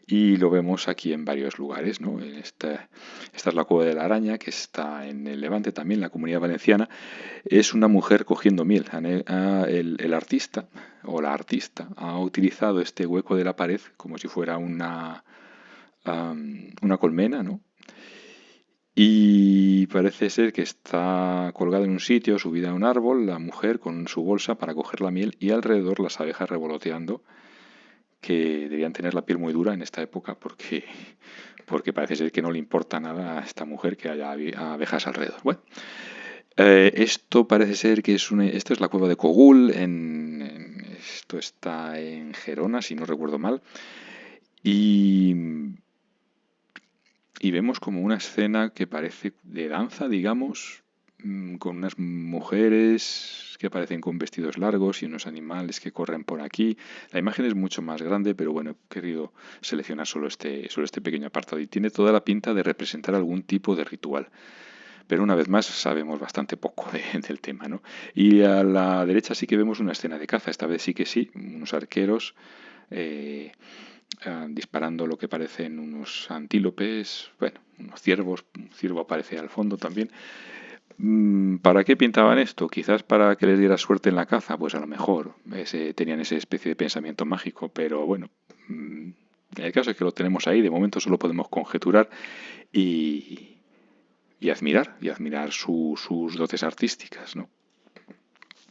Y lo vemos aquí en varios lugares, ¿no? Esta es la Cueva de la Araña, que está en el Levante también, la Comunidad Valenciana. Es una mujer cogiendo miel. El artista o la artista ha utilizado este hueco de la pared como si fuera una colmena, ¿no? Y parece ser que está colgada en un sitio, subida a un árbol, la mujer con su bolsa para coger la miel y alrededor las abejas revoloteando, que debían tener la piel muy dura en esta época porque parece ser que no le importa nada a esta mujer que haya abejas alrededor. Bueno, esto parece ser que esto es la cueva de Cogul, esto está en Gerona, si no recuerdo mal, y, y vemos como una escena que parece de danza, digamos, con unas mujeres que aparecen con vestidos largos y unos animales que corren por aquí. La imagen es mucho más grande, pero bueno, he querido seleccionar solo este pequeño apartado y tiene toda la pinta de representar algún tipo de ritual. Pero una vez más sabemos bastante poco del tema, ¿no? Y a la derecha sí que vemos una escena de caza, esta vez sí, unos arqueros eh, disparando lo que parecen unos antílopes, bueno, unos ciervos, un ciervo aparece al fondo también. ¿Para qué pintaban esto? Quizás para que les diera suerte en la caza, pues a lo mejor tenían esa especie de pensamiento mágico, pero bueno, el caso es que lo tenemos ahí, de momento solo podemos conjeturar y, y admirar sus dotes artísticas, ¿no?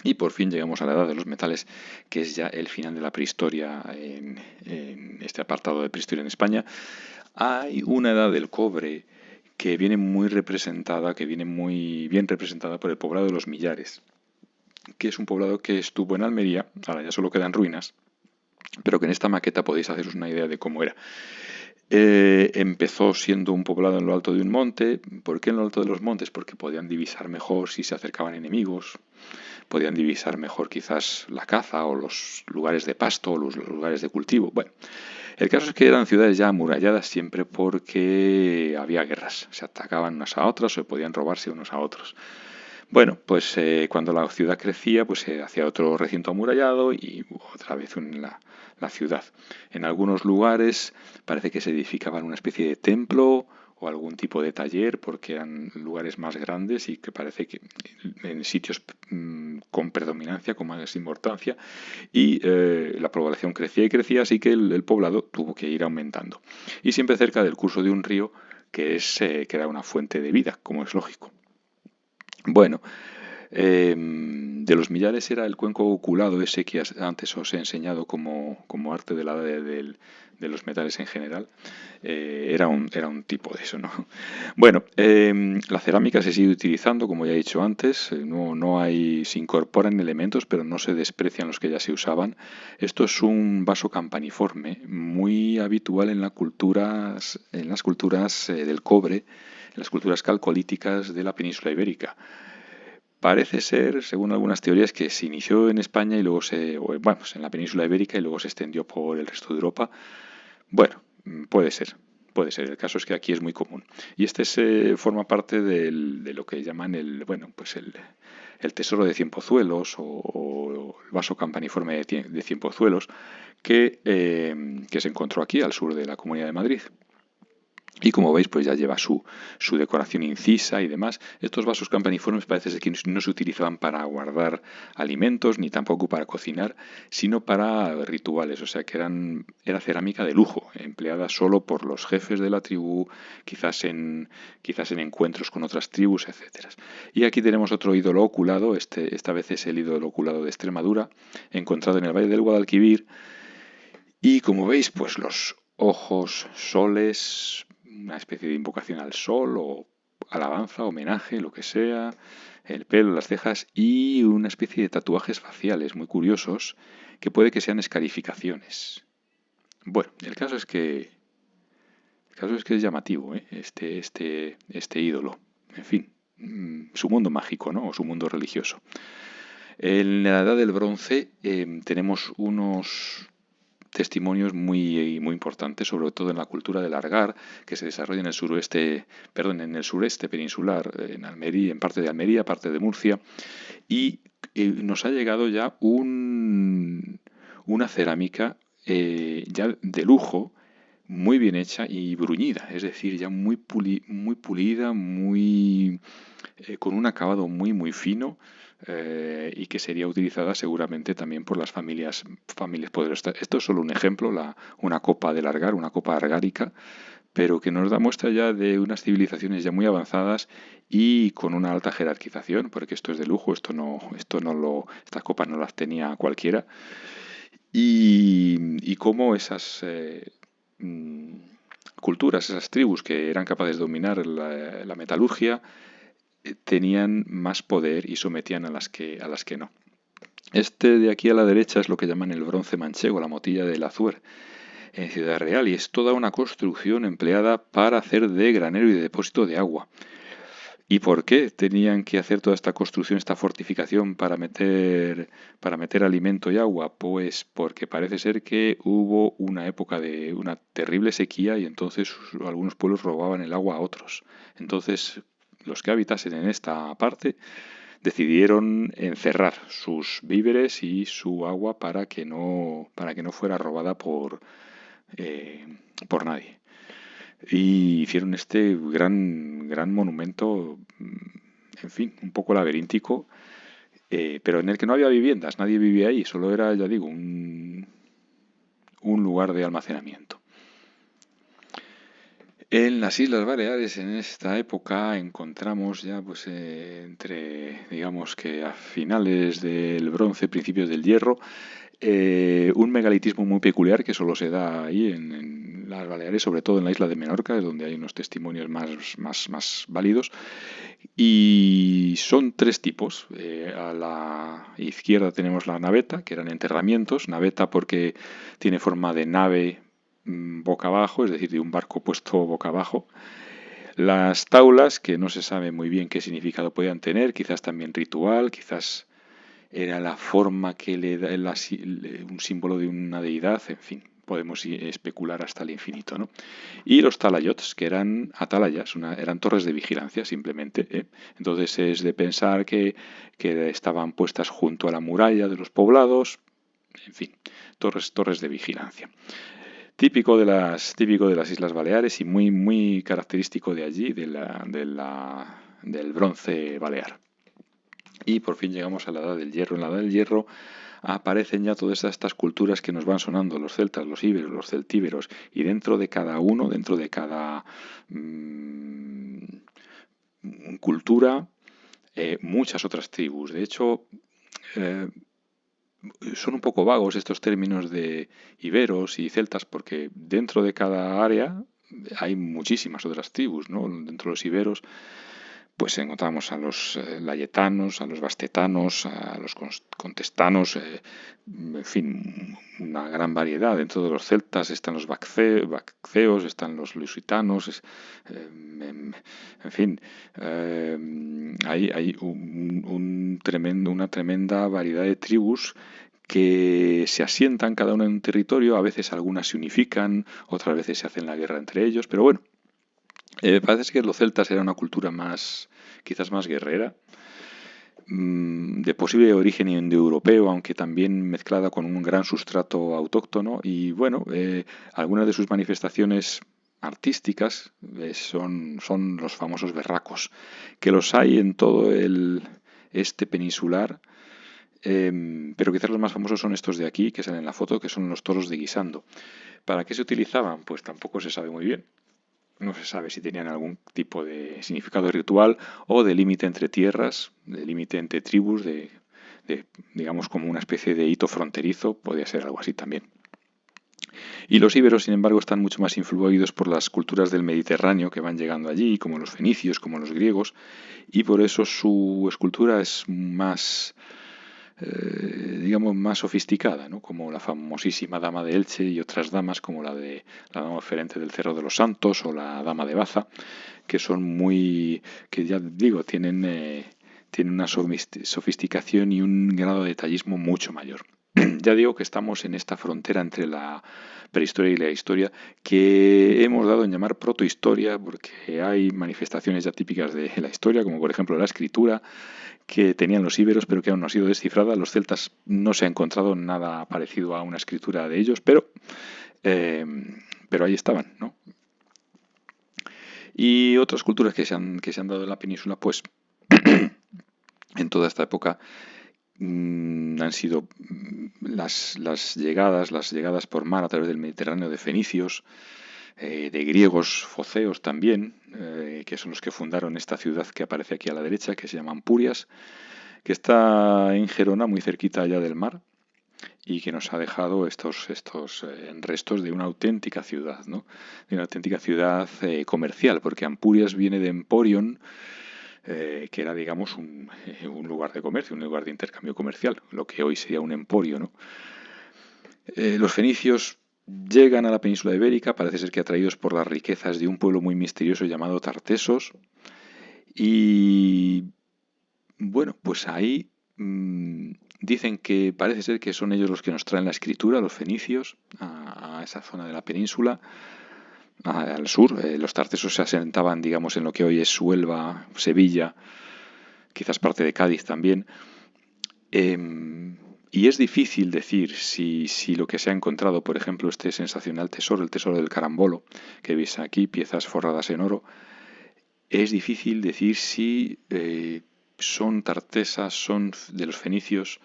Y por fin llegamos a la edad de los metales, que es ya el final de la prehistoria en este apartado de prehistoria en España. Hay una edad del cobre que viene muy representada, que viene muy bien representada por el poblado de los Millares, que es un poblado que estuvo en Almería, ahora ya solo quedan ruinas, pero que en esta maqueta podéis haceros una idea de cómo era. Empezó siendo un poblado en lo alto de un monte. ¿Por qué en lo alto de los montes? Porque podían divisar mejor si se acercaban enemigos, podían divisar mejor quizás la caza o los lugares de pasto o los lugares de cultivo. Bueno, el caso es que eran ciudades ya amuralladas siempre porque había guerras, se atacaban unas a otras o podían robarse unos a otros. Bueno, pues cuando la ciudad crecía, pues se hacía otro recinto amurallado y otra vez la ciudad. En algunos lugares parece que se edificaban una especie de templo o algún tipo de taller porque eran lugares más grandes y que parece que en sitios con predominancia, con más importancia, y la población crecía y crecía, así que el poblado tuvo que ir aumentando. Y siempre cerca del curso de un río que era una fuente de vida, como es lógico. Bueno, de los Millares era el cuenco oculado ese que antes os he enseñado como arte de los metales en general. Era un tipo de eso, ¿no? Bueno, la cerámica se sigue utilizando, como ya he dicho antes. Se incorporan elementos, pero no se desprecian los que ya se usaban. Esto es un vaso campaniforme, muy habitual en las culturas del cobre, en las culturas calcolíticas de la península ibérica. Parece ser, según algunas teorías, que se inició en España y luego en la península ibérica y luego se extendió por el resto de Europa. Bueno, puede ser, puede ser. El caso es que aquí es muy común. Y forma parte de lo que llaman el tesoro de Cienpozuelos o el vaso campaniforme de Cienpozuelos que se encontró aquí al sur de la Comunidad de Madrid. Y como veis, pues ya lleva su decoración incisa y demás. Estos vasos campaniformes parece ser que no se utilizaban para guardar alimentos ni tampoco para cocinar, sino para rituales. O sea que era cerámica de lujo, empleada solo por los jefes de la tribu, quizás en encuentros con otras tribus, etcétera. Y aquí tenemos otro ídolo oculado. Esta vez es el ídolo oculado de Extremadura, encontrado en el Valle del Guadalquivir. Y como veis, pues los ojos, soles, una especie de invocación al sol o alabanza, homenaje, lo que sea, el pelo, las cejas y una especie de tatuajes faciales muy curiosos que puede que sean escarificaciones. Bueno, el caso es que es llamativo, ¿eh? Este ídolo. En fin, su mundo mágico, ¿no? O su mundo religioso. En la Edad del Bronce tenemos unos testimonios muy, muy importantes, sobre todo en la cultura del Argar, que se desarrolla en el suroeste, perdón, en el sureste peninsular, en Almería, en parte de Almería, parte de Murcia, y nos ha llegado ya una cerámica ya de lujo, muy bien hecha y bruñida, es decir, ya muy pulida, con un acabado muy fino, y que sería utilizada seguramente también por las familias poderosas. Esto es solo un ejemplo, una copa del Argar, una copa argárica, pero que nos da muestra ya de unas civilizaciones ya muy avanzadas y con una alta jerarquización, porque esto es de lujo, estas copas no las tenía cualquiera, y cómo esas mm, culturas, esas tribus que eran capaces de dominar la metalurgia, tenían más poder y sometían a las que no. Este de aquí a la derecha es lo que llaman el bronce manchego, la motilla del Azuer, en Ciudad Real, y es toda una construcción empleada para hacer de granero y de depósito de agua. ¿Y por qué tenían que hacer toda esta construcción, esta fortificación para meter alimento y agua? Pues porque parece ser que hubo una época de una terrible sequía y entonces algunos pueblos robaban el agua a otros. Entonces, los que habitasen en esta parte decidieron encerrar sus víveres y su agua para que no fuera robada por nadie. Y hicieron este gran monumento, en fin, un poco laberíntico, pero en el que no había viviendas, nadie vivía ahí, solo era, ya digo, un lugar de almacenamiento. En las Islas Baleares, en esta época, encontramos ya, pues, digamos que a finales del Bronce, principios del Hierro, un megalitismo muy peculiar que solo se da ahí en las Baleares, sobre todo en la isla de Menorca, es donde hay unos testimonios más válidos. Y son tres tipos. A la izquierda tenemos la naveta, que eran enterramientos. Naveta porque tiene forma de nave boca abajo, es decir, de un barco puesto boca abajo. Las taulas, que no se sabe muy bien qué significado podían tener, quizás también ritual, quizás era la forma que le da un símbolo de una deidad, en fin, podemos especular hasta el infinito, ¿no? Y los talayots, que eran atalayas, eran torres de vigilancia simplemente, ¿eh? Entonces es de pensar que estaban puestas junto a la muralla de los poblados, en fin, torres de vigilancia. Típico de las Islas Baleares y muy característico de allí, del bronce balear. Y por fin llegamos a la Edad del Hierro. En la Edad del Hierro aparecen ya todas estas culturas que nos van sonando, los celtas, los íberos, los celtíberos, y dentro de cada cultura, muchas otras tribus. De hecho, son un poco vagos estos términos de iberos y celtas porque dentro de cada área hay muchísimas otras tribus, ¿no? Dentro de los iberos pues encontramos a los layetanos, a los bastetanos, a los contestanos, en fin, una gran variedad. Dentro de los celtas están los vacceos, están los lusitanos, en fin, hay una tremenda variedad de tribus que se asientan cada una en un territorio, a veces algunas se unifican, otras veces se hacen la guerra entre ellos, pero bueno, parece que los celtas era una cultura quizás más guerrera, de posible origen indoeuropeo, aunque también mezclada con un gran sustrato autóctono. Y bueno, algunas de sus manifestaciones artísticas son los famosos berracos, que los hay en todo el este peninsular, pero quizás los más famosos son estos de aquí, que salen en la foto, que son los toros de guisando. ¿Para qué se utilizaban? Pues tampoco se sabe muy bien. No se sabe si tenían algún tipo de significado ritual o de límite entre tierras, de límite entre tribus, digamos como una especie de hito fronterizo, podría ser algo así también. Y los íberos, sin embargo, están mucho más influidos por las culturas del Mediterráneo que van llegando allí, como los fenicios, como los griegos, y por eso su escultura es más, digamos, más sofisticada, ¿no? Como la famosísima Dama de Elche y otras damas como la Dama Oferente del Cerro de los Santos o la Dama de Baza, que son que ya digo, tienen una sofisticación y un grado de detallismo mucho mayor. Ya digo que estamos en esta frontera entre la prehistoria y la historia, que hemos dado en llamar protohistoria, porque hay manifestaciones ya típicas de la historia, como por ejemplo la escritura, que tenían los íberos, pero que aún no ha sido descifrada. Los celtas no se ha encontrado nada parecido a una escritura de ellos, eh, pero ahí estaban, ¿no? Y otras culturas que se han dado en la península, pues en toda esta época han sido las llegadas por mar a través del Mediterráneo de fenicios, de griegos foceos también, que son los que fundaron esta ciudad que aparece aquí a la derecha, que se llama Ampurias, que está en Gerona, muy cerquita allá del mar, y que nos ha dejado estos restos de una auténtica ciudad, ¿no? De una auténtica ciudad comercial, porque Ampurias viene de Emporion, que era, digamos, un lugar de comercio, un lugar de intercambio comercial, lo que hoy sería un emporio, ¿no? Los fenicios llegan a la península ibérica, parece ser que atraídos por las riquezas de un pueblo muy misterioso llamado Tartesos, y bueno, pues ahí dicen que parece ser que son ellos los que nos traen la escritura, los fenicios, a esa zona de la península, al sur. Los tartesos se asentaban, digamos, en lo que hoy es Huelva, Sevilla, quizás parte de Cádiz también. Y es difícil decir si lo que se ha encontrado, por ejemplo, este sensacional tesoro, el tesoro del carambolo, que veis aquí, piezas forradas en oro, es difícil decir si son tartesas, son de los fenicios.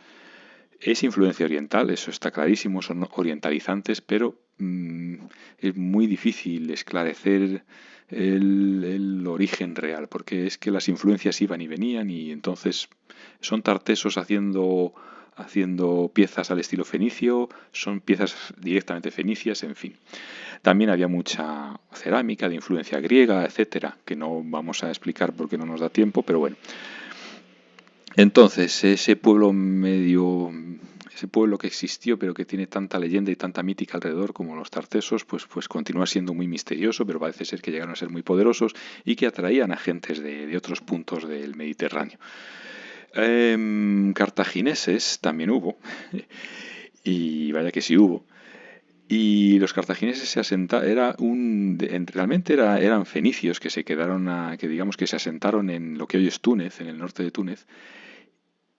Es influencia oriental, eso está clarísimo, son orientalizantes, pero es muy difícil esclarecer el origen real, porque es que las influencias iban y venían, y entonces son tartesos haciendo piezas al estilo fenicio, son piezas directamente fenicias, en fin. También había mucha cerámica de influencia griega, etcétera, que no vamos a explicar porque no nos da tiempo, pero bueno. Entonces, ese pueblo que existió, pero que tiene tanta leyenda y tanta mítica alrededor como los tartesos, pues continúa siendo muy misterioso, pero parece ser que llegaron a ser muy poderosos y que atraían a gentes de otros puntos del Mediterráneo. Cartagineses también hubo, y vaya que sí hubo. Y los cartagineses realmente eran fenicios que se quedaron que digamos que se asentaron en lo que hoy es Túnez, en el norte de Túnez,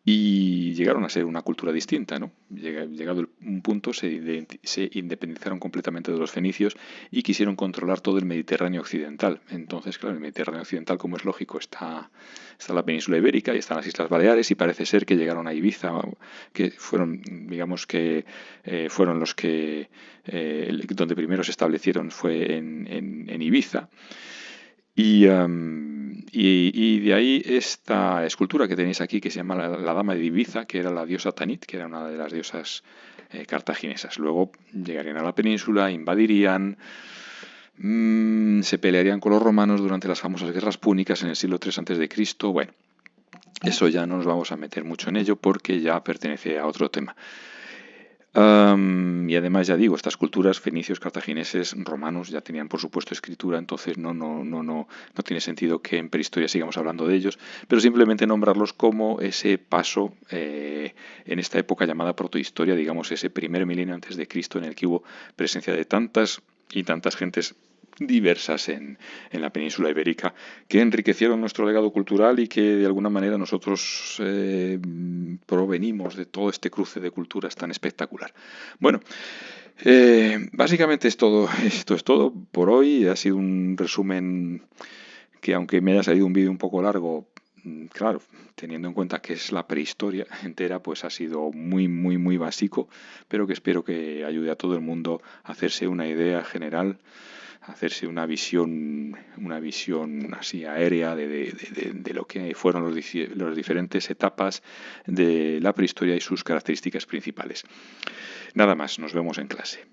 y llegaron a ser una cultura distinta, ¿no? Llegado un punto se independizaron completamente de los fenicios y quisieron controlar todo el Mediterráneo occidental. Entonces, claro, el Mediterráneo occidental, como es lógico, está la península ibérica y están las Islas Baleares, y parece ser que llegaron a Ibiza, que fueron, digamos que fueron los que donde primero se establecieron fue en Ibiza. Y de ahí esta escultura que tenéis aquí, que se llama la Dama de Ibiza, que era la diosa Tanit, que era una de las diosas cartaginesas. Luego llegarían a la península, invadirían, se pelearían con los romanos durante las famosas guerras púnicas en el siglo III a.C. Bueno, eso ya no nos vamos a meter mucho en ello porque ya pertenece a otro tema. Y además, ya digo, estas culturas, fenicios, cartagineses, romanos, ya tenían por supuesto escritura, entonces no tiene sentido que en prehistoria sigamos hablando de ellos, pero simplemente nombrarlos como ese paso en esta época llamada protohistoria, digamos ese primer milenio antes de Cristo, en el que hubo presencia de tantas y tantas gentes diversas en la península ibérica, que enriquecieron nuestro legado cultural y que de alguna manera nosotros provenimos de todo este cruce de culturas tan espectacular. Bueno, básicamente esto es todo por hoy. Ha sido un resumen que, aunque me haya salido un vídeo un poco largo, claro, teniendo en cuenta que es la prehistoria entera, pues ha sido muy básico, pero que espero que ayude a todo el mundo a hacerse una idea general, hacerse una visión así aérea de lo que fueron las diferentes etapas de la prehistoria y sus características principales. Nada más, nos vemos en clase.